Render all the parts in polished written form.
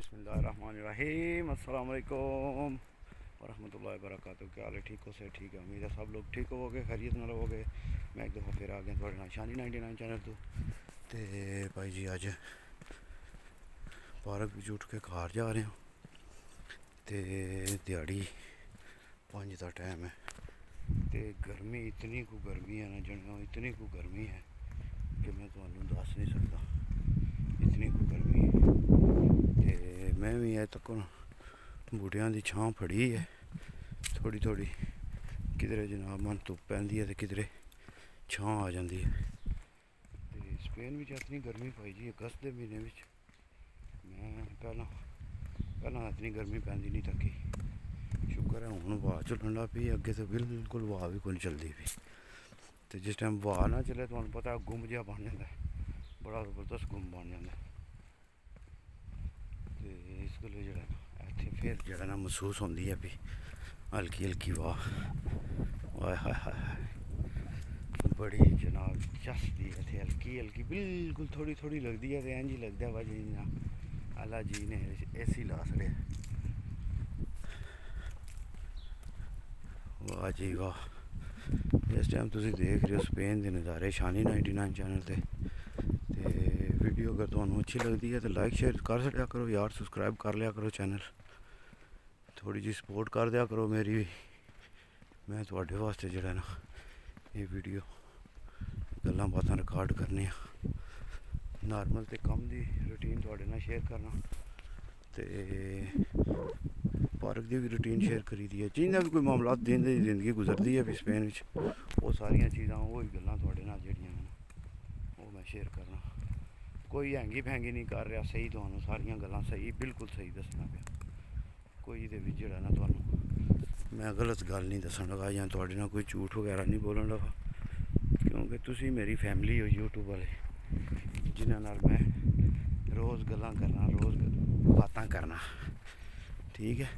बिस्मिल्लाहिर्रहमानिर्रहीम अस्सलाम वालेकुम वरहमतुल्लाहि वबरकातुहू। क्या हाल है? ठीक हो? से ठीक है, उम्मीद है सब लोग ठीक होवोगे, खैरियत में रहोगे। मैं एक दफ़ा फिर आ गया थोड़े नाल शानी 99 चैनल तो भाई जी अज पार्क बिच उठ के घर जा रहे हो तो दिहाड़ी 5 का टाइम है तो गर्मी इतनी को गर्मी है ना जनिया, इतनी को गर्मी है कि मैं तुहानू दस नहीं सकता, इतनी को गर्मी है। तो मैं भी अज तक बूटियां की छां फड़ी है थोड़ी थोड़ी, किधरे जनाब मन धुप पैंदी है तो किधरे छां आ जाती है। तो स्पेन में इतनी गर्मी पाई जी अगस्त के महीने में, मैं पहला इतनी गर्मी पैंदी नहीं तकी। शुक्र है हूँ हवा चलन लग पई, अगे तो बिल्कुल हवा भी कोई चलती पई। तो जिस टाइम हवा ना चले तो पता गुम जहा बन जाता है, बड़ा जबरदस्त गुम बन जाता है। तो इस गल्ले जो इतने फिर जो ना महसूस होती है भी हल्की हल्की हवा, हाय हाय हाय बड़ी जनाब चसदी है इतने, हल्की हल्की बिल्कुल थोड़ी थोड़ी लगती है तो इंज ही लगता है भाई जी अल्लाह जी ने एसी ला छड़े। वाह जी वाह। इस टाइम तुम देख रहे हो स्पेन के नज़ारे शानी 99 चैनल पर। वीडियो अगर तुम्हें अच्छी लगती है तो लाइक शेयर कर छड़िया करो यार, सबसक्राइब कर लिया करो चैनल, थोड़ी जी सपोर्ट कर दिया करो मेरी भी। मैं थोड़े वास्ते जड़ा ना ये वीडियो गल्लां बातां रिकॉर्ड करने नॉर्मल तो कम की रूटीन थोड़े नाल शेयर करना, तो पार्क की भी रूटीन शेयर करी दी है। जिन्हें भी कोई मामला दिन की जिंदगी गुजरती है भी स्पेन में, वो सारिया चीज़ां वही गल्लां थोड़े नाल जड़ियां वो मैं शेयर करना। कोई हैंगी फैंगी नहीं कर रहा, सही तुहानू सारिया गल्लां सही बिल्कुल सही दसना पे, कोई ये जड़ा ना तुहानू मैं गलत गल नहीं दसन लगा या तुहाडे नाल कोई झूठ वगैरह नहीं बोलन लगा, क्योंकि तुसी मेरी फैमिली हो यूट्यूब वाले जिन्हां नाल मैं रोज़ गल्लां करना, रोज़ बातां करना, ठीक है।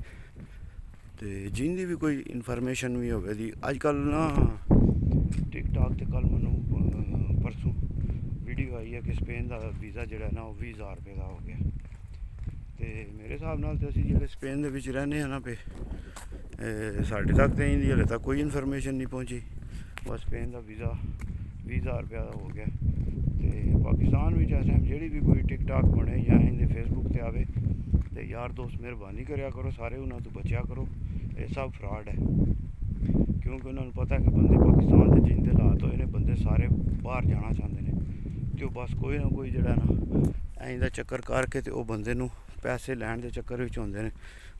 तो जिंदी भी कोई इन्फॉर्मेशन भी होगी अजकल ना टिकटॉक तो कल मैं परसों वीडियो आई है कि स्पेन का वीज़ा जो ना वो 20,000 रुपये का हो गया। तो मेरे हिसाब नाल तो असीं जिहड़े स्पेन दे विच रहने हैं ना पे साढ़े तक तो इंदी हले तक कोई इन्फॉर्मेशन नहीं पहुँची। बस स्पेन का वीज़ा 20,000 रुपया का हो गया। तो पाकिस्तान में इस टाइम जी भी कोई टिकटॉक बने या इनके फेसबुक से आवे तो यार दोस्त मेहरबानी करा करो, सारे उन्होंने तो बचा करो, ये सब फ्रॉड है। क्योंकि उन्होंने पता है कि बंदे पाकिस्तान के जिंदे हालात होए ने, बंदे सारे बाहर जाना चाहते हैं, तो बस कोई ना कोई जड़ा ना इंदा चक्कर करके तो वह बंदे नूं पैसे लैन के चक्कर में होंदे ने।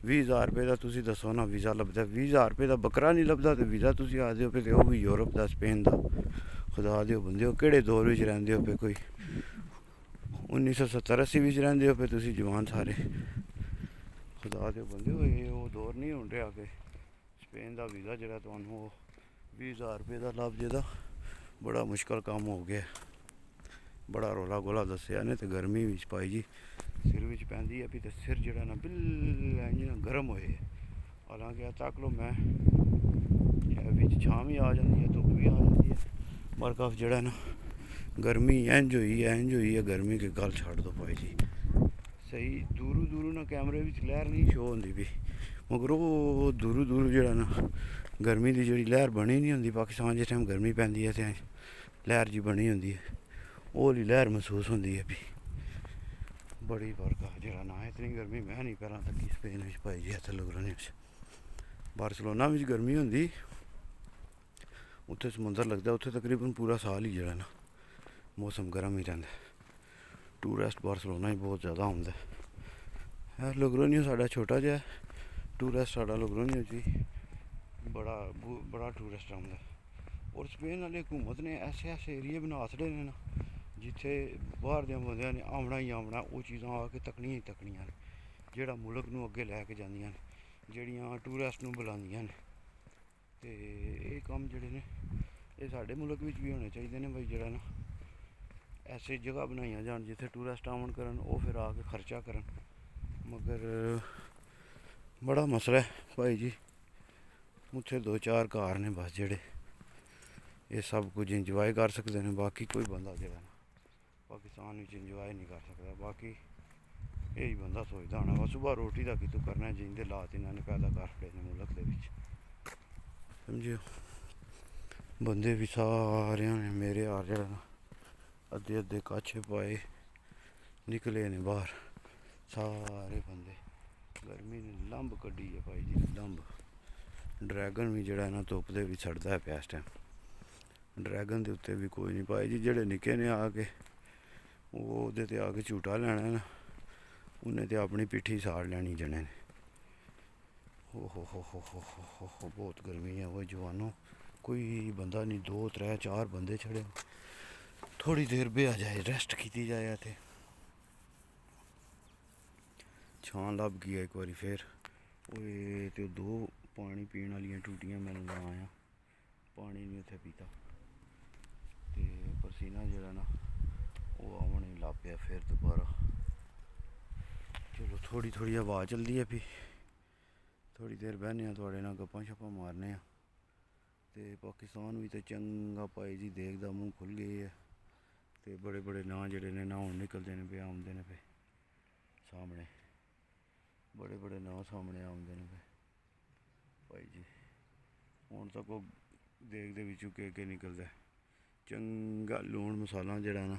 20,000 रुपये का तुसीं दसो ना वीज़ा लभदा, 20,000 रुपये का बकरा नहीं लभदा तो वीज़ा तुसीं आखदे हो पे वो भी यूरोप का स्पेन का। खुदा दे बंदे हो केड़े दौर में रहिंदे हो पे, कोई 1970-80 में रहिंदे हो पे तुसीं जवान सारे। खुदा दे बंदे हो ये वो दौर नहीं होन रहा कि स्पेन का वीज़ा जो तुहानू 20,000 रुपये का लभ जेदा, बड़ा मुश्किल काम हो गया। बड़ा रौला गोला दसिया ने तो गर्मी भी पाई जी सिर विच पैंदी है भी, तो सिर जड़ा ना बिल्कुल गर्म होए। हालांकि तक लो मैं बिच छां भी आ जाती है, धुप्प भी आ जाती है, पर कफ जड़ा ना गर्मी इंज हुई है गर्मी के गल छड़ दो भाई जी। सही दूरों दूरों ना कैमरे में लहर नहीं शो होती भी, मगर वो दूरों दूरों जड़ा ना गर्मी की जी लहर बनी नहीं होंगी। पाकिस्तान जिस टाइम गर्मी पैंदी है तो लहर जी बनी होंगी है, वो वाली लहर महसूस होती है भी। बड़ी फर्क है जरा ना, इतनी गर्मी मैं नहीं पहला तकी स्पेन में पाई जी। इतने लोगों बार्सिलोना में गर्मी होंगी, उत्थे समुंदर लगता, उत्थे तकरीबन पूरा साल ही जरा ना मौसम गर्म ही रहता है। टूरिस्ट बार्सिलोना ही बहुत ज़्यादा आंदा है। लोग्रोनियो साडा छोटा जिहा टूरिस्ट, साडा लोग्रोनियो जी बड़ा टूरिस्ट आंदा है। और स्पेन वाले हुकूमत ने ऐसे ऐसे एरिए बना छड़े ने ना जिथे बाहर दे बंदियां ने आना ही आना, वो चीज़ां आके तकनियां ही तकनियां ने जेह्ड़ा मुल्क नूं अग्गे लैके जांदियां ने, जेह्ड़ियां टूरिस्ट नूं बुलांदियां ने। ते एह् कम्म जेह्ड़े ने एह् साढ़े मुल्क विच भी होने चाहिए ने भाई, जेह्ड़ा ना ऐसी जगह बनाइयां जान जिथे टूरिस्ट आवन करन, वो फिर आके खर्चा करन। मगर बड़ा मसला है भाई जी, उत्थे 2-4 घर ने बस जेह्ड़े ये सब कुछ इंजॉय कर सकते हैं, बाकी कोई बंदा जेह्ड़ा ना पाकिस्तान विच इंजॉय नहीं कर सकता। बाकी ਇਹੀ ਬੰਦਾ ਸੋਚਦਾ ਹੋਣਾ ਵਾ ਸੁਬਾਹ ਰੋਟੀ ਦਾ ਕਿਤੋਂ ਕਰਨਾ ਜਿੰਦੇ ਲਾਤ ਇਹਨਾਂ ਨੇ ਪੈਦਾ ਕਰ ਲਏ ਨੇ ਮੁਲਕ ਦੇ ਵਿੱਚ ਸਮਝਿਓ। ਬੰਦੇ ਵੀ ਸਾਰਿਆਂ ਨੇ ਮੇਰੇ ਹਾਲ ਜਿਹੜਾ ਨਾ ਅੱਧੇ ਅੱਧੇ ਕਾਛੇ ਪਾਏ ਨਿਕਲੇ ਨੇ ਬਾਹਰ ਸਾਰੇ ਬੰਦੇ। ਗਰਮੀ ਨੇ ਲੰਬ ਕੱਢੀ ਹੈ ਭਾਈ ਜੀ ਲੰਬ। ਡਰੈਗਨ ਵੀ ਜਿਹੜਾ ਨਾ ਧੁੱਪ ਦੇ ਵਿੱਚ ਸੜਦਾ ਪਿਆ ਇਸ ਟਾਈਮ। ਡਰੈਗਨ ਦੇ ਉੱਤੇ ਵੀ ਕੋਈ ਨਹੀਂ ਭਾਈ ਜੀ ਜਿਹੜੇ ਨਿੱਕੇ ਨੇ ਆ ਕੇ ਉਹ ਉਹਦੇ ਤੇ ਆ ਕੇ ਝੂਟਾ ਲੈਣਾ ਨਾ ਉਹਨੇ ਤੇ ਆਪਣੀ ਪਿੱਠੀ ਸਾੜ ਲੈਣੀ ਜਣੇ ਨੇ। ਹੋ ਬਹੁਤ ਗਰਮੀ ਹੈ ਉਹ ਜਵਾਨੋ। ਕੋਈ ਬੰਦਾ ਨਹੀਂ 2 3 4 ਬੰਦੇ ਛੜੇ ਥੋੜੀ ਦੇਰ ਬਿਹਾ ਜਾਏ ਰੈਸਟ ਕੀਤੀ ਜਾਏ ਇੱਥੇ। ਛਾਂ ਲੱਭ ਗਈ ਇੱਕ ਵਾਰੀ ਫੇਰ ਓਏ ਤੇ 2 ਪਾਣੀ ਪੀਣ ਵਾਲੀਆਂ ਟੂਟੀਆਂ ਮੈਨੂੰ ਲਵਾਇਆ ਪਾਣੀ ਨਹੀਂ ਉੱਥੇ ਪੀਤਾ ਤੇ ਪਸੀਨਾ ਜਿਹੜਾ ਨਾ ਉਹ ਆਉਣ ਹੀ ਲੱਗ ਪਿਆ ਫਿਰ ਦੁਬਾਰਾ। ਚਲੋ ਥੋੜੀ ਥੋੜੀ ਹਵਾ ਚੱਲਦੀ ਹੈ ਵੀ ਥੋੜੀ ਦੇਰ ਬਹਿਨੇ ਆ ਤੁਹਾਡੇ ਨਾਲ ਗੱਪਾਂ ਛੱਪਾਂ ਮਾਰਨੇ ਆ। ਤੇ ਪਾਕਿਸਤਾਨ ਵੀ ਤੇ ਚੰਗਾ ਭਾਈ ਜੀ ਦੇਖਦਾ ਮੂੰਹ ਖੁੱਲ ਗਏ ਹੈ ਤੇ ਬੜੇ ਬੜੇ ਨਾਂ ਜਿਹੜੇ ਨੇ ਨਹਾਉਣ ਨਿਕਲਦੇ ਨੇ ਪਏ ਆਉਂਦੇ ਨੇ ਪਏ ਸਾਹਮਣੇ। ਬੜੇ ਬੜੇ ਨਾਂ ਸਾਹਮਣੇ ਆਉਂਦੇ ਨੇ ਪਏ ਭਾਈ ਜੀ। ਹੁਣ ਤੱਕ ਉਹ ਦੇਖਦੇ ਵਿੱਚੋਂ ਕੇ ਨਿਕਲਦਾ ਚੰਗਾ ਲੂਣ ਮਸਾਲਾ ਜਿਹੜਾ ਨਾ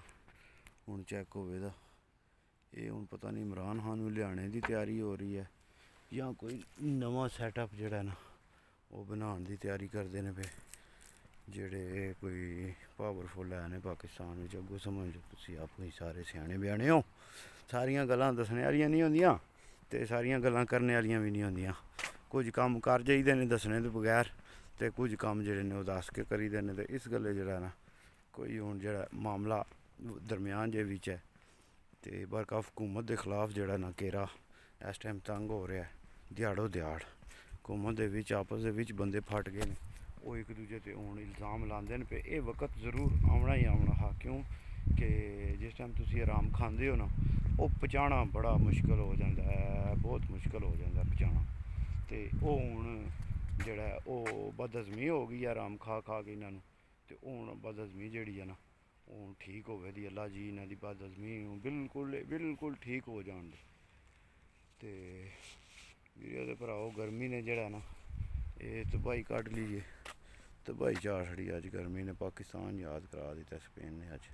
ਹੁਣ ਚੈੱਕ ਹੋਵੇਗਾ। ਇਹ ਹੁਣ ਪਤਾ ਨਹੀਂ ਇਮਰਾਨ ਖਾਨ ਨੂੰ ਲਿਆਉਣੇ ਦੀ ਤਿਆਰੀ ਹੋ ਰਹੀ ਹੈ ਜਾਂ ਕੋਈ ਨਵਾਂ ਸੈਟਅਪ ਜਿਹੜਾ ਨਾ ਉਹ ਬਣਾਉਣ ਦੀ ਤਿਆਰੀ ਕਰਦੇ ਨੇ ਪਏ ਜਿਹੜੇ ਕੋਈ ਪਾਵਰਫੁੱਲ ਹੈ ਨੇ ਪਾਕਿਸਤਾਨ ਵਿੱਚ। ਅੱਗੋਂ ਸਮਝ ਤੁਸੀਂ ਆਪ ਹੀ ਸਾਰੇ ਸਿਆਣੇ ਬਿਆਣੇ ਹੋ। ਸਾਰੀਆਂ ਗੱਲਾਂ ਦੱਸਣ ਵਾਲੀਆਂ ਨਹੀਂ ਹੁੰਦੀਆਂ ਤੇ ਸਾਰੀਆਂ ਗੱਲਾਂ ਕਰਨ ਵਾਲੀਆਂ ਵੀ ਨਹੀਂ ਹੁੰਦੀਆਂ। ਕੁਝ ਕੰਮ ਕਰ ਜਾਈਦੇ ਨੇ ਦੱਸਣੇ ਤੋਂ ਬਗੈਰ ਤੇ ਕੁਝ ਕੰਮ ਜਿਹੜੇ ਨੇ ਉਹ ਦੱਸ ਕੇ ਕਰੀਦੇ ਨੇ। ਤੇ ਇਸ ਗੱਲੇ ਜਿਹੜਾ ਨਾ ਕੋਈ ਹੁਣ ਜਿਹੜਾ ਮਾਮਲਾ ਦਰਮਿਆਨ ਜੇ ਵਿੱਚ ਹੈ ਤੇ ਬਰਖਲਾਫ ਹਕੂਮਤ ਦੇ ਖਿਲਾਫ ਜਿਹੜਾ ਨਾ ਘੇਰਾ ਇਸ ਟਾਈਮ ਤੰਗ ਹੋ ਰਿਹਾ ਦਿਹਾੜੋ ਦਿਹਾੜ। ਹਕੂਮਤ ਦੇ ਵਿੱਚ ਆਪਸ ਦੇ ਵਿੱਚ ਬੰਦੇ ਫਟ ਗਏ ਨੇ ਉਹ ਇੱਕ ਦੂਜੇ ਤੇ ਹੁਣ ਇਲਜ਼ਾਮ ਲਾਉਂਦੇ ਨੇ ਪਏ। ਇਹ ਵਕਤ ਜ਼ਰੂਰ ਆਉਣਾ ਹੀ ਆਉਣਾ ਹਾਂ ਕਿਉਂ ਕਿ ਜਿਸ ਟਾਈਮ ਤੁਸੀਂ ਆਰਾਮ ਖਾਂਦੇ ਹੋ ਨਾ ਉਹ ਪਚਾਉਣਾ ਬੜਾ ਮੁਸ਼ਕਿਲ ਹੋ ਜਾਂਦਾ ਹੈ ਬਹੁਤ ਮੁਸ਼ਕਿਲ ਹੋ ਜਾਂਦਾ ਪਚਾਉਣਾ। ਤੇ ਉਹ ਹੁਣ ਜਿਹੜਾ ਉਹ ਬਦਹਜ਼ਮੀ ਹੋ ਗਈ ਆਰਾਮ ਖਾ ਕੇ ਇਹਨਾਂ ਨੂੰ ਤੇ ਹੁਣ ਬਦਹਜ਼ਮੀ ਜਿਹੜੀ ਹੈ ਨਾ ਉਹ ਠੀਕ ਹੋਵੇ ਦੀ ਅੱਲਾ ਜੀ ਇਹਨਾਂ ਦੀ ਬਦਹਜ਼ਮੀ ਬਿਲਕੁਲ ਠੀਕ ਹੋ ਜਾਣ ਦੇ। ਤੇ ਵੀਰੇ ਦੇ ਭਰਾਓ ਗਰਮੀ ਨੇ ਜਿਹੜਾ ਨਾ ਇਹ ਤਬਾਹੀ ਕੱਢ ਲਈਏ ਤਬਾਹੀ ਚਾੜ ਛੜੀ ਅੱਜ ਗਰਮੀ ਨੇ। ਪਾਕਿਸਤਾਨ ਯਾਦ ਕਰਾ ਦਿੱਤਾ ਸਪੇਨ ਨੇ ਅੱਜ।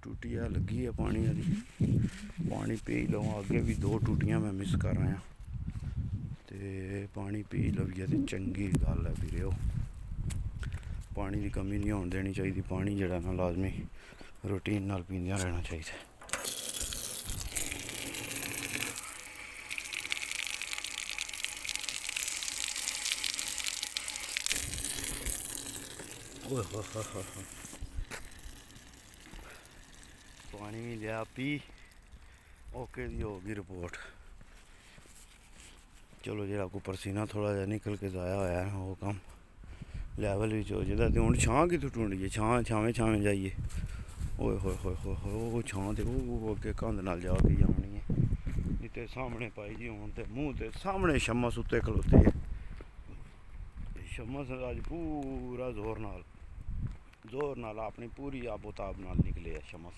ਟੂਟੀਆਂ ਲੱਗੀ ਹੈ ਪਾਣੀ ਵਾਲੀ ਪਾਣੀ ਪੀ ਲਵਾਂ। ਅੱਗੇ ਵੀ 2 ਟੂਟੀਆਂ ਮੈਂ ਮਿਸ ਕਰ ਰਿਹਾ ਤੇ ਪਾਣੀ ਪੀ ਲਈਏ ਤੇ ਚੰਗੀ ਗੱਲ ਹੈ ਵੀਰੇ। ਉਹ ਪਾਣੀ ਦੀ ਕਮੀ ਨਹੀਂ ਹੋਣ ਦੇਣੀ ਚਾਹੀਦੀ। ਪਾਣੀ ਜਿਹੜਾ ਨਾ ਲਾਜ਼ਮੀ ਰੂਟੀਨ ਨਾਲ ਪੀਂਦਿਆਂ ਰਹਿਣਾ ਚਾਹੀਦਾ। ਪਾਣੀ ਵੀ ਲਿਆ ਪੀ ਓਕੇ ਦੀ ਹੋ ਗਈ ਰਿਪੋਰਟ। ਚਲੋ ਜਿਹੜਾ ਕੋਈ ਪਰਸੀਨਾ ਥੋੜਾ ਜਿਹਾ ਨਿਕਲ ਕੇ ਜ਼ਾਇਆ ਹੋਇਆ ਉਹ ਕੰਮ ਲੈਵਲ ਵਿੱਚ ਹੋ ਜਾਂਦਾ। ਤੇ ਹੁਣ ਛਾਂ ਕਿੱਥੋਂ ਢੂੰਡੀਏ ਛਾਵੇਂ ਜਾਈਏ। ਓਏ ਹੋਏ ਉਹ ਛਾਂ ਤੇ ਉਹ ਅੱਗੇ ਕੰਧ ਨਾਲ ਜਾ ਕੇ ਜਾਣੀ ਹੈ ਨਹੀਂ ਤੇ ਸਾਹਮਣੇ ਭਾਈ ਜੀ ਹੁਣ ਤੇ ਮੂੰਹ ਤੇ ਸਾਹਮਣੇ ਸ਼ਮਸ ਉੱਤੇ ਖਲੋਤੇ ਹੈ। ਸ਼ਮਸ ਅੱਜ ਪੂਰਾ ਜ਼ੋਰ ਨਾਲ ਆਪਣੀ ਪੂਰੀ ਆਬੋਤਾਬ ਨਾਲ ਨਿਕਲੇ ਆ ਸ਼ਮਸ।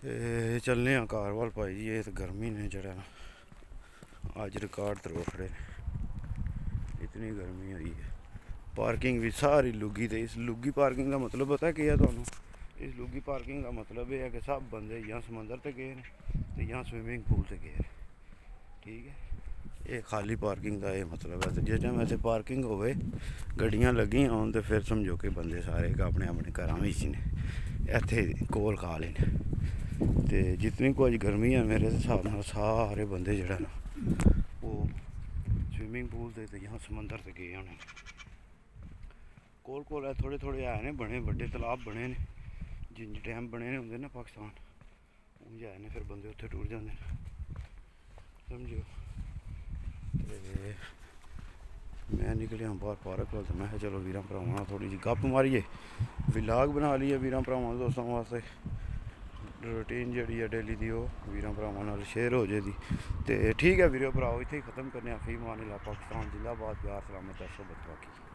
ਤੇ ਚੱਲਨੇ ਆ ਘਰ ਵੱਲ ਭਾਈ ਜੀ। ਇਹ ਗਰਮੀ ਨੇ ਜਿਹੜਾ ਨਾ ਅੱਜ ਰਿਕਾਰਡ ਤੋੜ ਖੜੇ ਨੇ ਇਤਨੀ ਗਰਮੀ ਹੋਈ ਹੈ। ਪਾਰਕਿੰਗ ਵੀ ਸਾਰੀ ਲੁੱਗੀ ਤੇ ਇਸ ਲੁੱਗੀ ਪਾਰਕਿੰਗ ਦਾ ਮਤਲਬ ਪਤਾ ਕੀ ਹੈ ਤੁਹਾਨੂੰ? ਇਸ ਲੁੱਗੀ ਪਾਰਕਿੰਗ ਦਾ ਮਤਲਬ ਇਹ ਹੈ ਕਿ ਸਭ ਬੰਦੇ ਜਾਂ ਸਮੁੰਦਰ ਤੇ ਗਏ ਨੇ ਤੇ ਜਾਂ ਸਵਿਮਿੰਗ ਪੂਲ ਤੇ ਗਏ ਨੇ ਠੀਕ ਹੈ। ਇਹ ਖਾਲੀ ਪਾਰਕਿੰਗ ਦਾ ਇਹ ਮਤਲਬ ਹੈ। ਤੇ ਜਿਸ ਟਾਈਮ ਇੱਥੇ ਪਾਰਕਿੰਗ ਹੋਵੇ ਗੱਡੀਆਂ ਲੱਗੀਆਂ ਹੋਣ ਤੇ ਫਿਰ ਸਮਝੋ ਕਿ ਬੰਦੇ ਸਾਰੇ ਆਪਣੇ ਘਰਾਂ ਵਿੱਚ ਨੇ ਇੱਥੇ ਕੋਲ ਖਾ ਲੈ ਨੇ। ਤੇ ਜਿਤਨੀ ਕੁ ਅੱਜ ਗਰਮੀ ਹੈ ਮੇਰੇ ਹਿਸਾਬ ਨਾਲ ਸਾਰੇ ਬੰਦੇ ਜਿਹੜਾ ਨਾ ਉਹ ਸਵਿਮਿੰਗ ਪੂਲ ਤੇ ਜਾਂ ਸਮੁੰਦਰ ਤੇ ਗਏ ਹੋਣੇ। ਕੋਲ ਥੋੜੇ ਹੈ ਨੇ ਬਣੇ ਵੱਡੇ ਤਲਾਬ ਬਣੇ ਨੇ ਜਿੰਜ ਡੈਮ ਬਣੇ ਨੇ ਹੁੰਦੇ ਨਾ ਪਾਕਿਸਤਾਨ ਉਂਝ ਆਏ ਨੇ ਫਿਰ ਬੰਦੇ ਉੱਥੇ ਟੁਰ ਜਾਂਦੇ ਨੇ ਸਮਝਿਓ। ਤੇ ਮੈਂ ਨਿਕਲਿਆ ਬਾਹਰ ਪਾਰਕ ਵੱਲ ਤੇ ਮੈਂ ਕਿਹਾ ਚਲੋ ਵੀਰਾਂ ਭਰਾਵਾਂ ਨਾਲ ਥੋੜ੍ਹੀ ਜਿਹੀ ਗੱਪ ਮਾਰੀਏ ਵਲੌਗ ਬਣਾ ਲਈਏ ਵੀਰਾਂ ਭਰਾਵਾਂ ਦੋਸਤਾਂ ਵਾਸਤੇ। ਰੂਟੀਨ ਜਿਹੜੀ ਹੈ ਡੇਲੀ ਦੀ ਉਹ ਵੀਰਾਂ ਭਰਾਵਾਂ ਨਾਲ ਸ਼ੇਅਰ ਹੋ ਜਾਏਗੀ। ਤੇ ਠੀਕ ਹੈ ਵੀਰੇ ਭਰਾਓ ਇੱਥੇ ਹੀ ਖਤਮ ਕਰਨੇ ਆ। ਫੀ ਮਾਨ ਅੱਲਾਹ। ਪਾਕਿਸਤਾਨ ਜ਼ਿੰਦਾਬਾਦ। ਪਿਆਰ ਸਲਾਮਤ 432।